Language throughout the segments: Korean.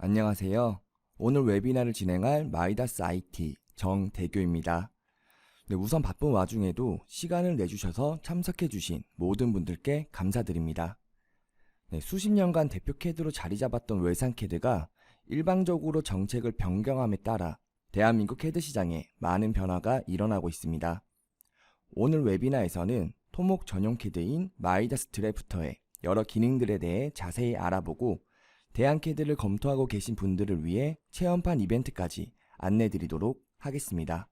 안녕하세요. 오늘 웨비나를 진행할 마이다스 IT 정대교입니다. 우선 바쁜 와중에도 시간을 내주셔서 참석해주신 모든 분들께 감사드립니다. 수십 년간 대표 캐드로 자리 잡았던 외산 캐드가 일방적으로 정책을 변경함에 따라 대한민국 캐드 시장에 많은 변화가 일어나고 있습니다. 오늘 웨비나에서는 토목 전용 캐드인 마이다스 드래프터의 여러 기능들에 대해 자세히 알아보고 대안캐드를 검토하고 계신 분들을 위해 체험판 이벤트까지 안내드리도록 하겠습니다.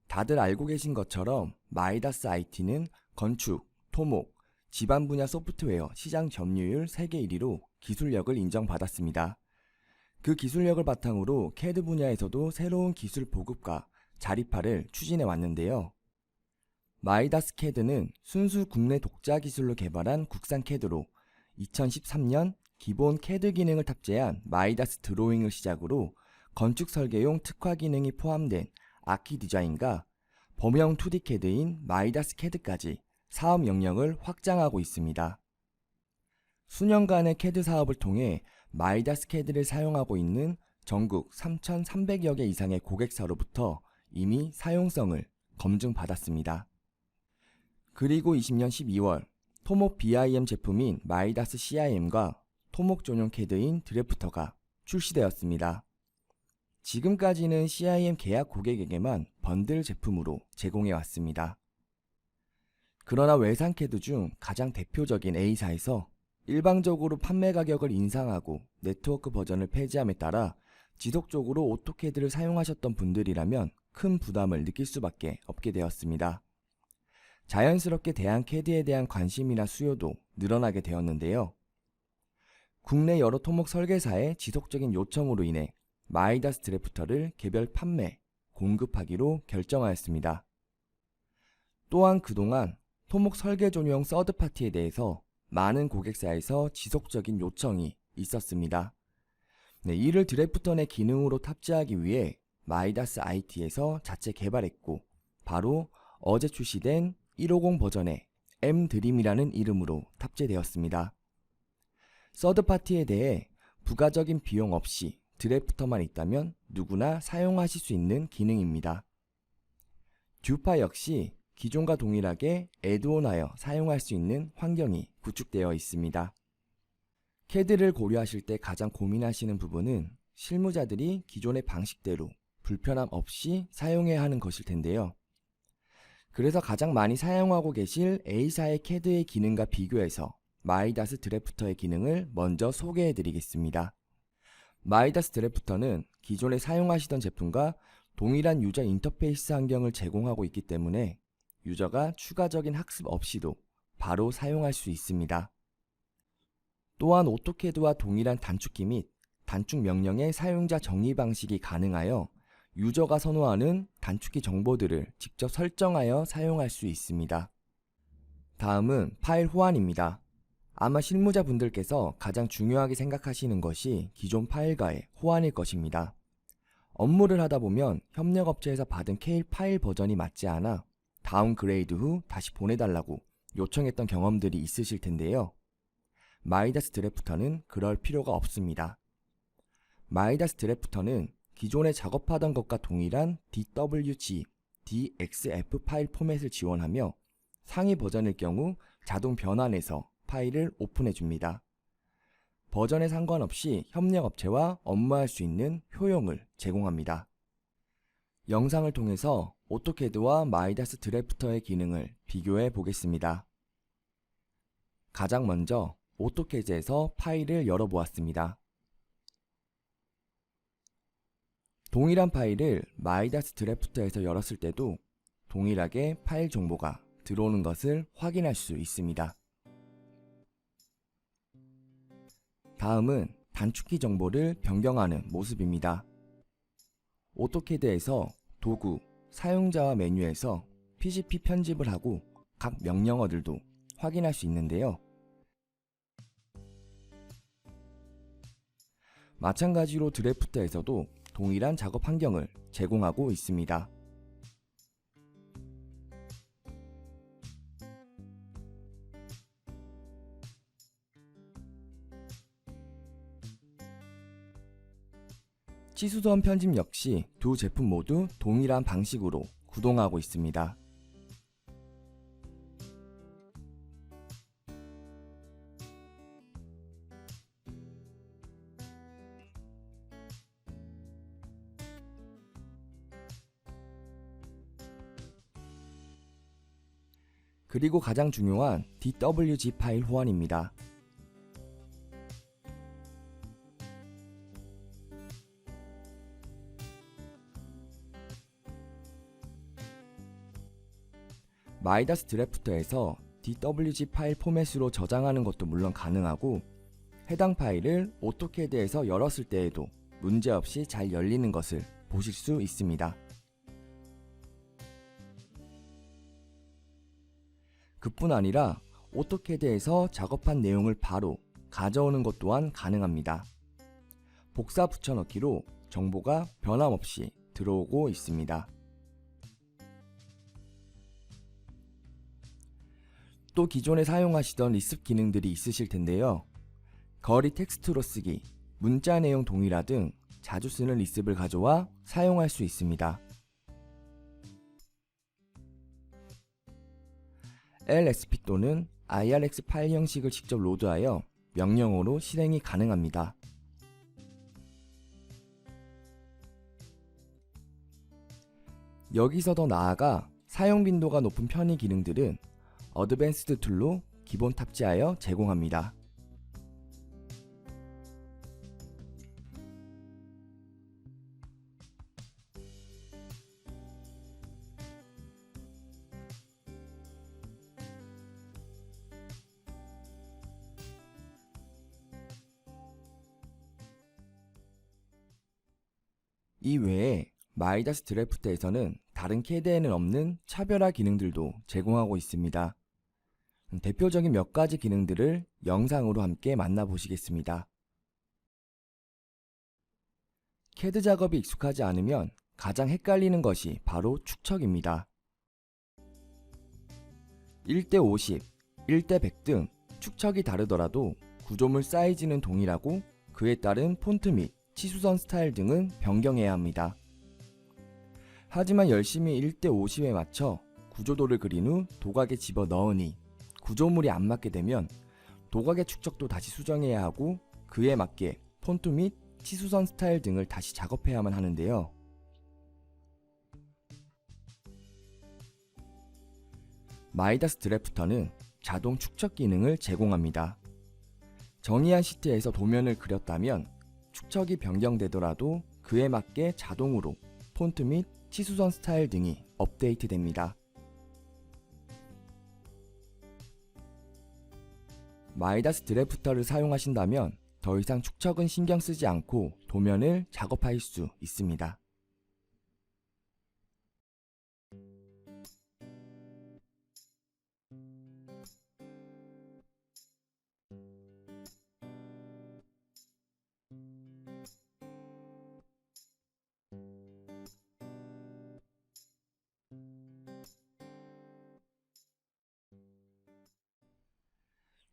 다들 알고 계신 것처럼 마이다스 IT는 건축, 토목, 지방 분야 소프트웨어 시장 점유율 세계 1위로 기술력을 인정받았습니다. 그 기술력을 바탕으로 캐드 분야에서도 새로운 기술 보급과 자립화를 추진해 왔는데요. 마이다스 캐드는 순수 국내 독자 기술로 개발한 국산 캐드로 2013년 기본 캐드 기능을 탑재한 마이다스 드로잉을 시작으로 건축 설계용 특화 기능이 포함된 아키 디자인과 범용 2D 캐드인 마이다스 캐드까지 사업 영역을 확장하고 있습니다. 수년간의 캐드 사업을 통해 마이다스 캐드를 사용하고 있는 전국 3,300여 개 이상의 고객사로부터 이미 사용성을 검증받았습니다. 그리고 20년 12월 토목 BIM 제품인 마이다스 CIM과 토목 전용 캐드인 드래프터가 출시되었습니다. 지금까지는 CIM 계약 고객에게만 번들 제품으로 제공해 왔습니다. 그러나 외산 캐드 중 가장 대표적인 A사에서 일방적으로 판매 가격을 인상하고 네트워크 버전을 폐지함에 따라 지속적으로 오토캐드를 사용하셨던 분들이라면 큰 부담을 느낄 수밖에 없게 되었습니다. 자연스럽게 대안캐드에 대한 관심이나 수요도 늘어나게 되었는데요. 국내 여러 토목 설계사의 지속적인 요청으로 인해 마이다스 드래프터를 개별 판매, 공급하기로 결정하였습니다. 또한 그동안 토목 설계 전용 서드파티에 대해서 많은 고객사에서 지속적인 요청이 있었습니다. 이를 드래프터 내 기능으로 탑재하기 위해 마이다스 IT에서 자체 개발했고 바로 어제 출시된 150 버전의 M-드림이라는 이름으로 탑재되었습니다. 서드파티에 대해 부가적인 비용 없이 드래프터만 있다면 누구나 사용하실 수 있는 기능입니다. 듀파 역시 기존과 동일하게 애드온하여 사용할 수 있는 환경이 구축되어 있습니다. 캐드를 고려하실 때 가장 고민하시는 부분은 실무자들이 기존의 방식대로 불편함 없이 사용해야 하는 것일 텐데요. 그래서 가장 많이 사용하고 계실 A사의 캐드의 기능과 비교해서 마이다스 드래프터의 기능을 먼저 소개해 드리겠습니다. 마이다스 드래프터는 기존에 사용하시던 제품과 동일한 유저 인터페이스 환경을 제공하고 있기 때문에 유저가 추가적인 학습 없이도 바로 사용할 수 있습니다. 또한 오토캐드와 동일한 단축키 및 단축 명령의 사용자 정의 방식이 가능하여 유저가 선호하는 단축키 정보들을 직접 설정하여 사용할 수 있습니다. 다음은 파일 호환입니다. 아마 실무자분들께서 가장 중요하게 생각하시는 것이 기존 파일과의 호환일 것입니다. 업무를 하다 보면 협력업체에서 받은 K 파일 버전이 맞지 않아 다운그레이드 후 다시 보내달라고 요청했던 경험들이 있으실 텐데요. 마이다스 드래프터는 그럴 필요가 없습니다. 마이다스 드래프터는 기존에 작업하던 것과 동일한 DWG, DXF 파일 포맷을 지원하며 상위 버전일 경우 자동 변환해서 파일을 오픈해 줍니다. 버전에 상관없이 협력업체와 업무할 수 있는 효용을 제공합니다. 영상을 통해서 오토캐드와 마이다스 드래프터의 기능을 비교해 보겠습니다. 가장 먼저 오토캐드에서 파일을 열어보았습니다. 동일한 파일을 마이다스 드래프터에서 열었을 때도 동일하게 파일 정보가 들어오는 것을 확인할 수 있습니다. 다음은 단축키 정보를 변경하는 모습입니다. 오토캐드에서 도구, 사용자와 메뉴에서 PGP 편집을 하고 각 명령어들도 확인할 수 있는데요. 마찬가지로 드래프터에서도 동일한 작업 환경을 제공하고 있습니다. 치수선 편집 역시 두 제품 모두 동일한 방식으로 구동하고 있습니다. 그리고 가장 중요한 DWG 파일 호환입니다. 마이다스 드래프터에서 DWG 파일 포맷으로 저장하는 것도 물론 가능하고, 해당 파일을 오토캐드에서 열었을 때에도 문제없이 잘 열리는 것을 보실 수 있습니다. 그뿐 아니라 오토캐드에서 작업한 내용을 바로 가져오는 것 또한 가능합니다. 복사 붙여넣기로 정보가 변함없이 들어오고 있습니다. 또 기존에 사용하시던 리습 기능들이 있으실 텐데요. 거리 텍스트로 쓰기, 문자 내용 동일화 등 자주 쓰는 리습을 가져와 사용할 수 있습니다. LSP 또는 IRX 파일 형식을 직접 로드하여 명령어로 실행이 가능합니다. 여기서 더 나아가 사용 빈도가 높은 편의 기능들은 어드밴스드 툴로 기본 탑재하여 제공합니다. 이 외에 마이다스 드래프트에서는 다른 캐드에는 없는 차별화 기능들도 제공하고 있습니다. 대표적인 몇 가지 기능들을 영상으로 함께 만나보시겠습니다. 캐드 작업이 익숙하지 않으면 가장 헷갈리는 것이 바로 축척입니다. 1대 50, 1대 100 등 축척이 다르더라도 구조물 사이즈는 동일하고 그에 따른 폰트 및 치수선 스타일 등은 변경해야 합니다. 하지만 열심히 1대 50에 맞춰 구조도를 그린 후 도각에 집어 넣으니 구조물이 안 맞게 되면 도각의 축척도 다시 수정해야 하고 그에 맞게 폰트 및 치수선 스타일 등을 다시 작업해야만 하는데요. 마이다스 드래프터는 자동 축척 기능을 제공합니다. 정의한 시트에서 도면을 그렸다면 축척이 변경되더라도 그에 맞게 자동으로 폰트 및 치수선 스타일 등이 업데이트됩니다. 마이다스 드래프터를 사용하신다면 더 이상 축척은 신경 쓰지 않고 도면을 작업할 수 있습니다.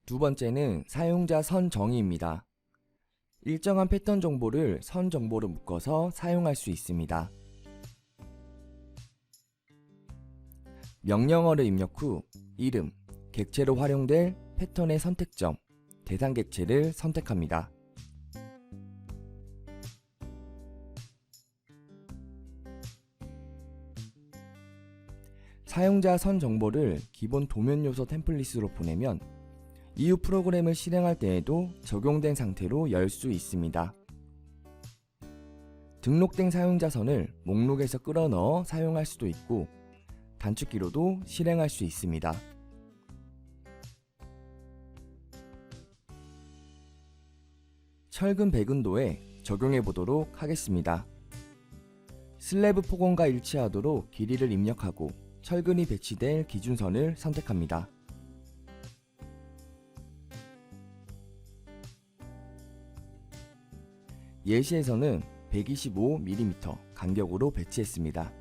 두 번째는 사용자 선 정의입니다. 일정한 패턴 정보를 선 정보로 묶어서 사용할 수 있습니다. 명령어를 입력 후 이름, 객체로 활용될 패턴의 선택점, 대상 객체를 선택합니다. 사용자 선 정보를 기본 도면 요소 템플릿으로 보내면 이후 프로그램을 실행할 때에도 적용된 상태로 열 수 있습니다. 등록된 사용자 선을 목록에서 끌어넣어 사용할 수도 있고 단축키로도 실행할 수 있습니다. 철근 배근도에 적용해 보도록 하겠습니다. 슬래브 폭원과 일치하도록 길이를 입력하고 철근이 배치될 기준선을 선택합니다. 예시에서는 125mm 간격으로 배치했습니다.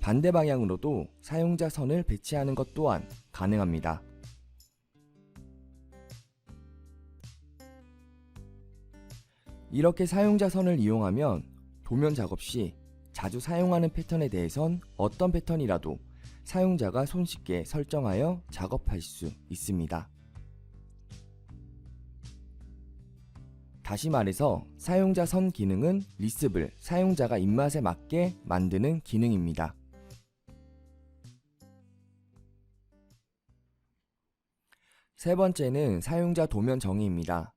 반대 방향으로도 사용자 선을 배치하는 것 또한 가능합니다. 이렇게 사용자 선을 이용하면 도면 작업 시 자주 사용하는 패턴에 대해선 어떤 패턴이라도 사용자가 손쉽게 설정하여 작업할 수 있습니다. 다시 말해서 사용자 선 기능은 리스트를 사용자가 입맛에 맞게 만드는 기능입니다. 세 번째는 사용자 도면 정의입니다.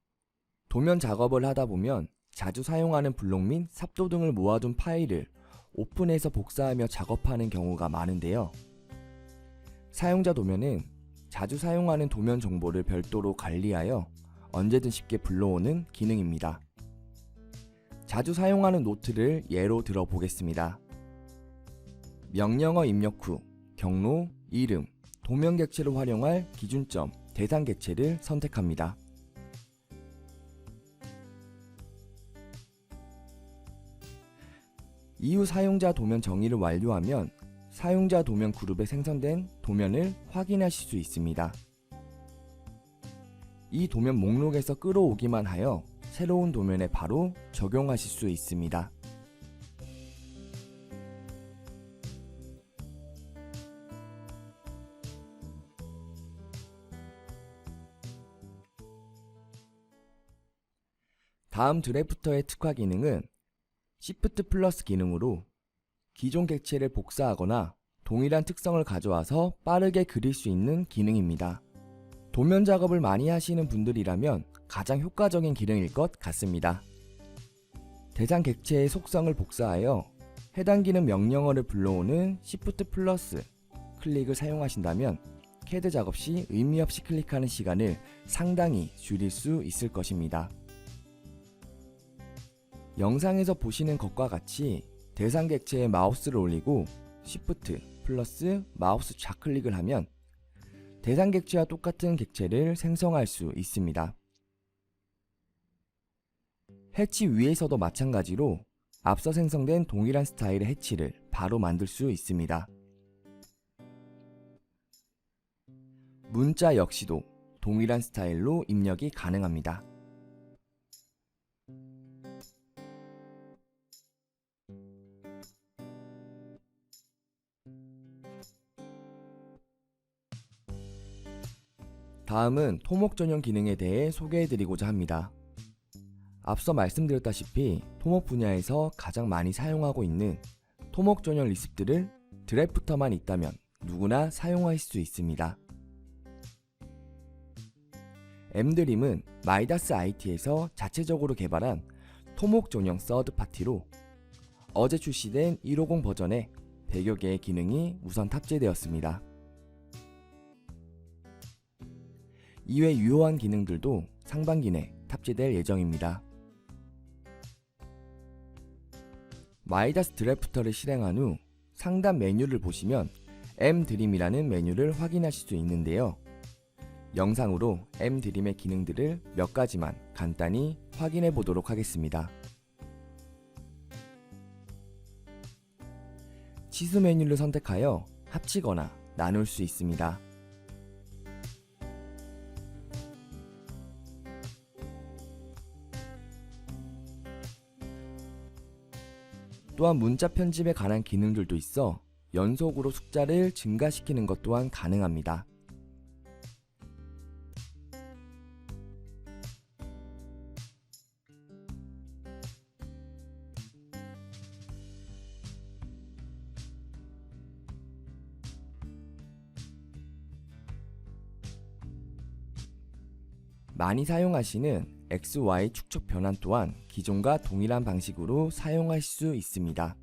도면 작업을 하다 보면 자주 사용하는 블록 및 삽도 등을 모아둔 파일을 오픈해서 복사하며 작업하는 경우가 많은데요. 사용자 도면은 자주 사용하는 도면 정보를 별도로 관리하여 언제든 쉽게 불러오는 기능입니다. 자주 사용하는 노트를 예로 들어보겠습니다. 명령어 입력 후 경로, 이름, 도면 객체로 활용할 기준점, 대상 객체를 선택합니다. 이후 사용자 도면 정의를 완료하면 사용자 도면 그룹에 생성된 도면을 확인하실 수 있습니다. 이 도면 목록에서 끌어오기만 하여 새로운 도면에 바로 적용하실 수 있습니다. 다음 드래프터의 특화 기능은 Shift 플러스 기능으로 기존 객체를 복사하거나 동일한 특성을 가져와서 빠르게 그릴 수 있는 기능입니다. 도면 작업을 많이 하시는 분들이라면 가장 효과적인 기능일 것 같습니다. 대상 객체의 속성을 복사하여 해당 기능 명령어를 불러오는 Shift 플러스 클릭을 사용하신다면 CAD 작업 시 의미 없이 클릭하는 시간을 상당히 줄일 수 있을 것입니다. 영상에서 보시는 것과 같이 대상 객체에 마우스를 올리고 Shift 플러스 마우스 좌클릭을 하면 대상 객체와 똑같은 객체를 생성할 수 있습니다. 해치 위에서도 마찬가지로 앞서 생성된 동일한 스타일의 해치를 바로 만들 수 있습니다. 문자 역시도 동일한 스타일로 입력이 가능합니다. 다음은 토목 전용 기능에 대해 소개해드리고자 합니다. 앞서 말씀드렸다시피 토목 분야에서 가장 많이 사용하고 있는 토목 전용 리스트를 드래프터만 있다면 누구나 사용할 수 있습니다. M드림은 마이다스 IT에서 자체적으로 개발한 토목 전용 서드 파티로 어제 출시된 150 버전에 100여 개의 기능이 우선 탑재되었습니다. 이외 유효한 기능들도 상반기 내 탑재될 예정입니다. 마이다스 드래프터를 실행한 후 상단 메뉴를 보시면 M드림이라는 메뉴를 확인하실 수 있는데요. 영상으로 M드림의 기능들을 몇 가지만 간단히 확인해 보도록 하겠습니다. 치수 메뉴를 선택하여 합치거나 나눌 수 있습니다. 또한 문자 편집에 관한 기능들도 있어 연속으로 숫자를 증가시키는 것 또한 가능합니다. 많이 사용하시는 XY 축척 변환 또한 기존과 동일한 방식으로 사용할 수 있습니다.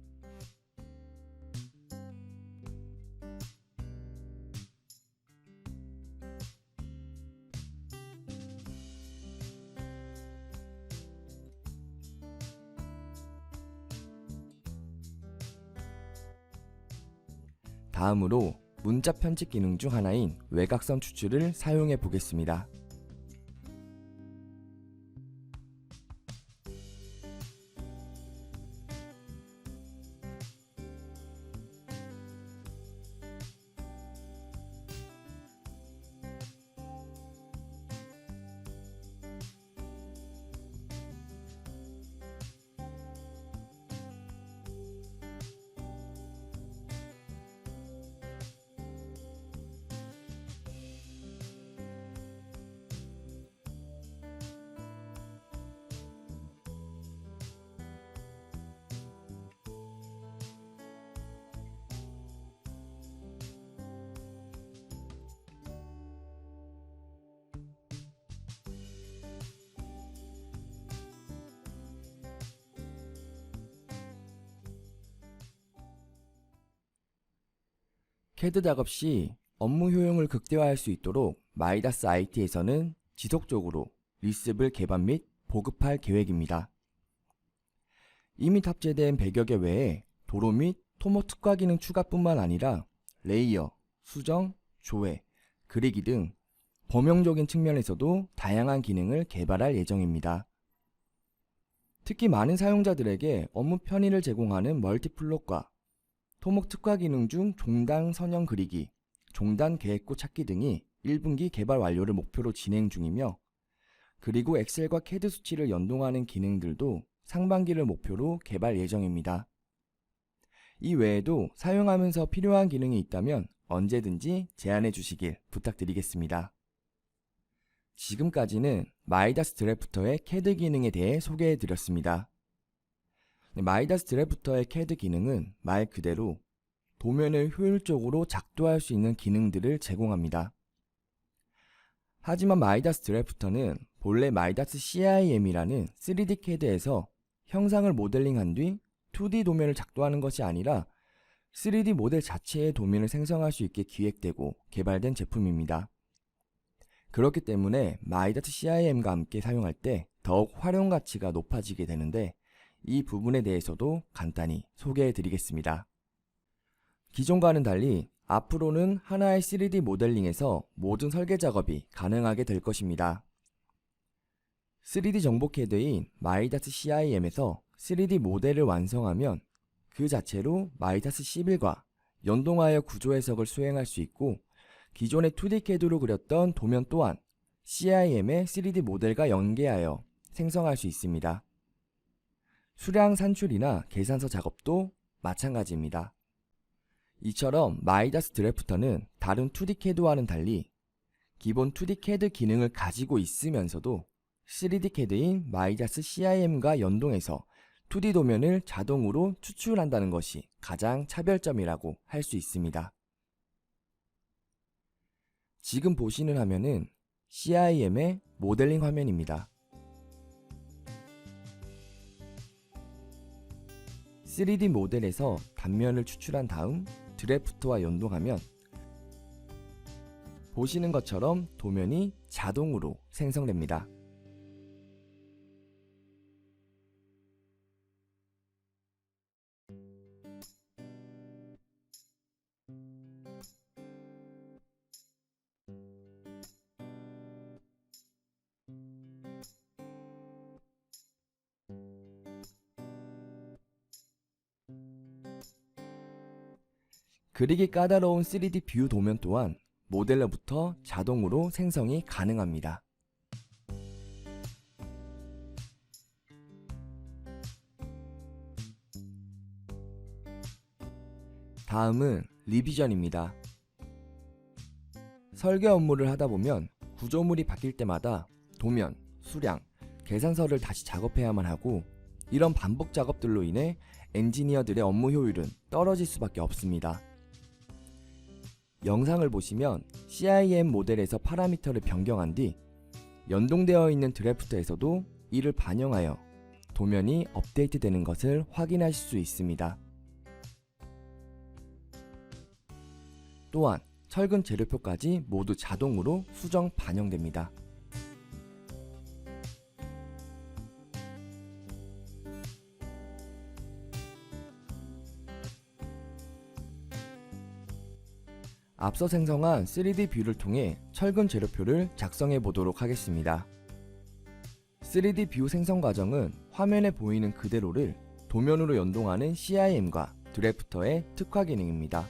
다음으로 문자 편집 기능 중 하나인 외곽선 추출을 사용해 보겠습니다. CAD 작업 시 업무 효용을 극대화할 수 있도록 마이다스 IT에서는 지속적으로 리습을 개발 및 보급할 계획입니다. 이미 탑재된 100여 개 외에 도로 및 토목 특화 기능 추가뿐만 아니라 레이어, 수정, 조회, 그리기 등 범용적인 측면에서도 다양한 기능을 개발할 예정입니다. 특히 많은 사용자들에게 업무 편의를 제공하는 멀티플롯과 토목 특화 기능 중 종단 선형 그리기, 종단 계획고 찾기 등이 1분기 개발 완료를 목표로 진행 중이며, 그리고 엑셀과 CAD 수치를 연동하는 기능들도 상반기를 목표로 개발 예정입니다. 이 외에도 사용하면서 필요한 기능이 있다면 언제든지 제안해 주시길 부탁드리겠습니다. 지금까지는 마이다스 드래프터의 CAD 기능에 대해 소개해 드렸습니다. 마이다스 드래프터의 CAD 기능은 말 그대로 도면을 효율적으로 작도할 수 있는 기능들을 제공합니다. 하지만 마이다스 드래프터는 본래 마이다스 CIM이라는 3D CAD에서 형상을 모델링한 뒤 2D 도면을 작도하는 것이 아니라 3D 모델 자체의 도면을 생성할 수 있게 기획되고 개발된 제품입니다. 그렇기 때문에 마이다스 CIM과 함께 사용할 때 더욱 활용 가치가 높아지게 되는데, 이 부분에 대해서도 간단히 소개해 드리겠습니다. 기존과는 달리 앞으로는 하나의 3D 모델링에서 모든 설계 작업이 가능하게 될 것입니다. 3D 정보 CAD인 마이다스 CIM에서 3D 모델을 완성하면 그 자체로 마이다스 11과 연동하여 구조 해석을 수행할 수 있고, 기존의 2D CAD로 그렸던 도면 또한 CIM의 3D 모델과 연계하여 생성할 수 있습니다. 수량 산출이나 계산서 작업도 마찬가지입니다. 이처럼 마이다스 드래프터는 다른 2D CAD와는 달리 기본 2D CAD 기능을 가지고 있으면서도 3D CAD인 마이다스 CIM과 연동해서 2D 도면을 자동으로 추출한다는 것이 가장 차별점이라고 할 수 있습니다. 지금 보시는 화면은 CIM의 모델링 화면입니다. 3D 모델에서 단면을 추출한 다음 드래프트와 연동하면 보시는 것처럼 도면이 자동으로 생성됩니다. 그리기 까다로운 3D 뷰 도면 또한 모델러부터 자동으로 생성이 가능합니다. 다음은 리비전입니다. 설계 업무를 하다 보면 구조물이 바뀔 때마다 도면, 수량, 계산서를 다시 작업해야만 하고, 이런 반복 작업들로 인해 엔지니어들의 업무 효율은 떨어질 수밖에 없습니다. 영상을 보시면 CIM 모델에서 파라미터를 변경한 뒤 연동되어 있는 드래프트에서도 이를 반영하여 도면이 업데이트되는 것을 확인하실 수 있습니다. 또한 철근 재료표까지 모두 자동으로 수정 반영됩니다. 앞서 생성한 3D 뷰를 통해 철근 재료표를 작성해 보도록 하겠습니다. 3D 뷰 생성 과정은 화면에 보이는 그대로를 도면으로 연동하는 CIM과 드래프터의 특화 기능입니다.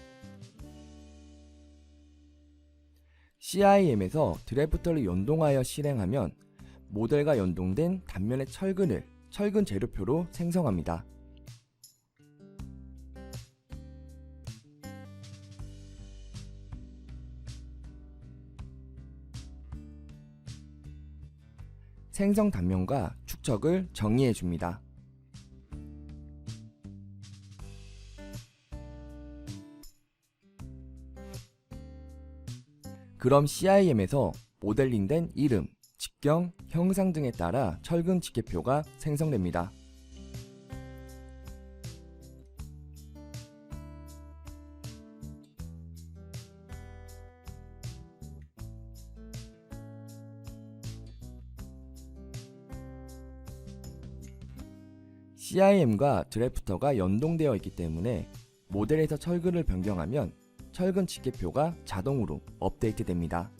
CIM에서 드래프터를 연동하여 실행하면 모델과 연동된 단면의 철근을 철근 재료표로 생성합니다. 생성 단면과 축척을 정의해 줍니다. 그럼 CIM에서 모델링된 이름, 직경, 형상 등에 따라 철근 직계표가 생성됩니다. CIM과 드래프터가 연동되어 있기 때문에 모델에서 철근을 변경하면 철근 직계표가 자동으로 업데이트됩니다.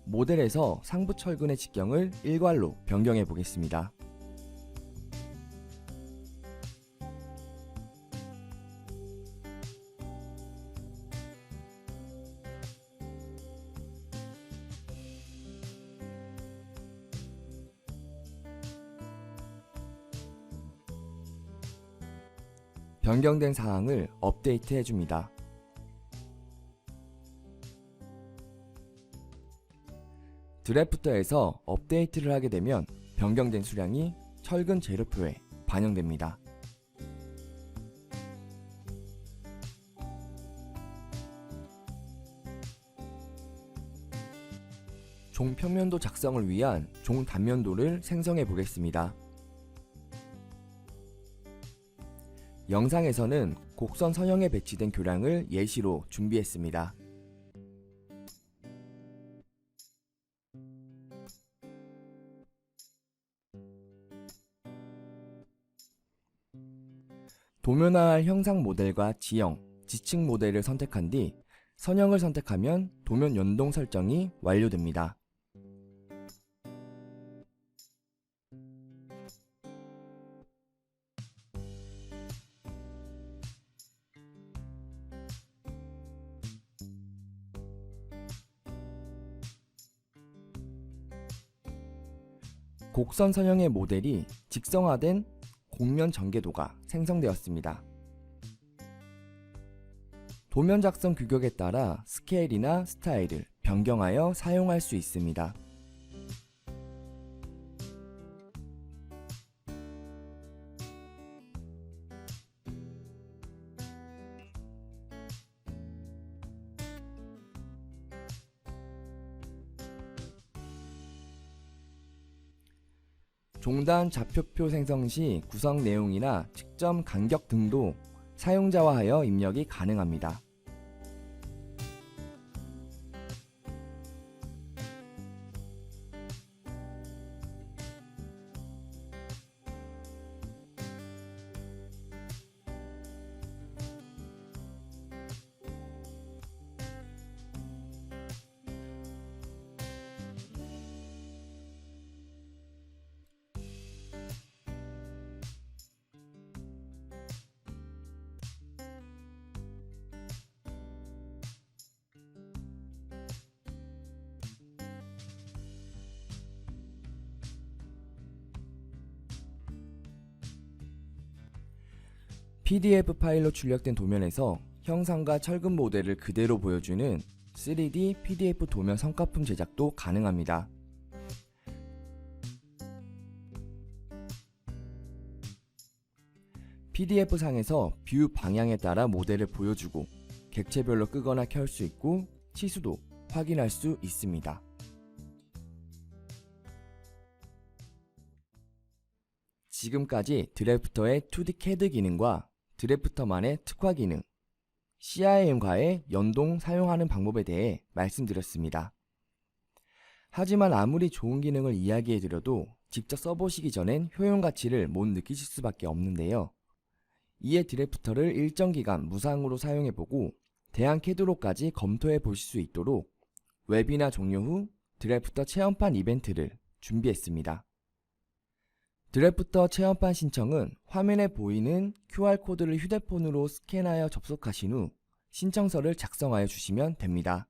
모델에서 상부 철근의 직경을 일괄로 변경해 보겠습니다. 변경된 사항을 업데이트 해줍니다. 드래프터에서 업데이트를 하게 되면 변경된 수량이 철근 재료표에 반영됩니다. 종 평면도 작성을 위한 종 단면도를 생성해 보겠습니다. 영상에서는 곡선 선형에 배치된 교량을 예시로 준비했습니다. 도면화할 형상 모델과 지형, 지층 모델을 선택한 뒤 선형을 선택하면 도면 연동 설정이 완료됩니다. 곡선 선형의 모델이 직선화된 곡면 전개도가 생성되었습니다. 도면 작성 규격에 따라 스케일이나 스타일을 변경하여 사용할 수 있습니다. 종단 좌표표 생성 시 구성 내용이나 측정 간격 등도 사용자와 하여 입력이 가능합니다. PDF 파일로 출력된 도면에서 형상과 철근 모델을 그대로 보여주는 3D PDF 도면 성과품 제작도 가능합니다. PDF상에서 뷰 방향에 따라 모델을 보여주고 객체별로 끄거나 켤 수 있고 치수도 확인할 수 있습니다. 지금까지 드래프터의 2D CAD 기능과 드래프터만의 특화 기능, CIM과의 연동 사용하는 방법에 대해 말씀드렸습니다. 하지만 아무리 좋은 기능을 이야기해드려도 직접 써보시기 전엔 효용 가치를 못 느끼실 수밖에 없는데요. 이에 드래프터를 일정 기간 무상으로 사용해보고 대안 CAD로까지 검토해 보실 수 있도록 웨비나 종료 후 드래프터 체험판 이벤트를 준비했습니다. 드래프터 체험판 신청은 화면에 보이는 QR코드를 휴대폰으로 스캔하여 접속하신 후 신청서를 작성하여 주시면 됩니다.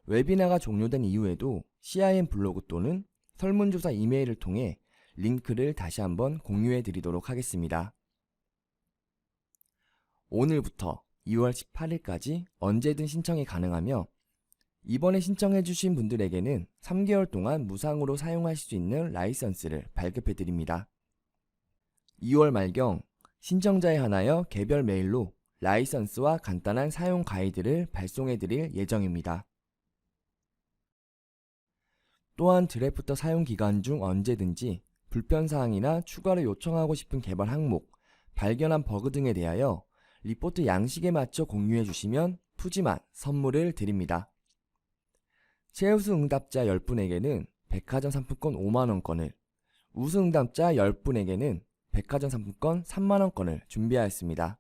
웨비나가 종료된 이후에도 CIM 블로그 또는 설문조사 이메일을 통해 링크를 다시 한번 공유해 드리도록 하겠습니다. 오늘부터 2월 18일까지 언제든 신청이 가능하며 이번에 신청해주신 분들에게는 3개월 동안 무상으로 사용하실 수 있는 라이선스를 발급해드립니다. 2월 말경 신청자에 한하여 개별 메일로 라이선스와 간단한 사용 가이드를 발송해드릴 예정입니다. 또한 드래프터 사용 기간 중 언제든지 불편사항이나 추가로 요청하고 싶은 개발 항목, 발견한 버그 등에 대하여 리포트 양식에 맞춰 공유해 주시면 푸짐한 선물을 드립니다. 최우수 응답자 10분에게는 백화점 상품권 5만원권을, 우수응답자 10분에게는 백화점 상품권 3만원권을 준비하였습니다.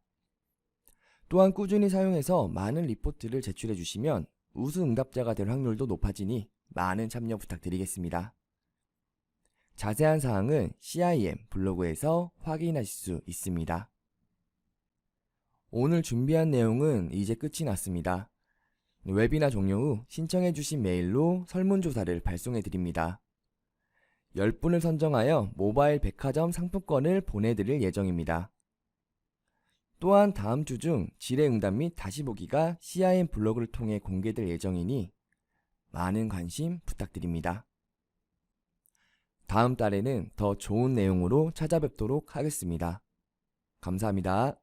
또한 꾸준히 사용해서 많은 리포트를 제출해 주시면 우수응답자가 될 확률도 높아지니 많은 참여 부탁드리겠습니다. 자세한 사항은 CIM 블로그에서 확인하실 수 있습니다. 오늘 준비한 내용은 이제 끝이 났습니다. 웨비나 종료 후 신청해 주신 메일로 설문조사를 발송해 드립니다. 10분을 선정하여 모바일 백화점 상품권을 보내드릴 예정입니다. 또한 다음 주 중 질의응답 및 다시 보기가 CIM 블로그를 통해 공개될 예정이니 많은 관심 부탁드립니다. 다음 달에는 더 좋은 내용으로 찾아뵙도록 하겠습니다. 감사합니다.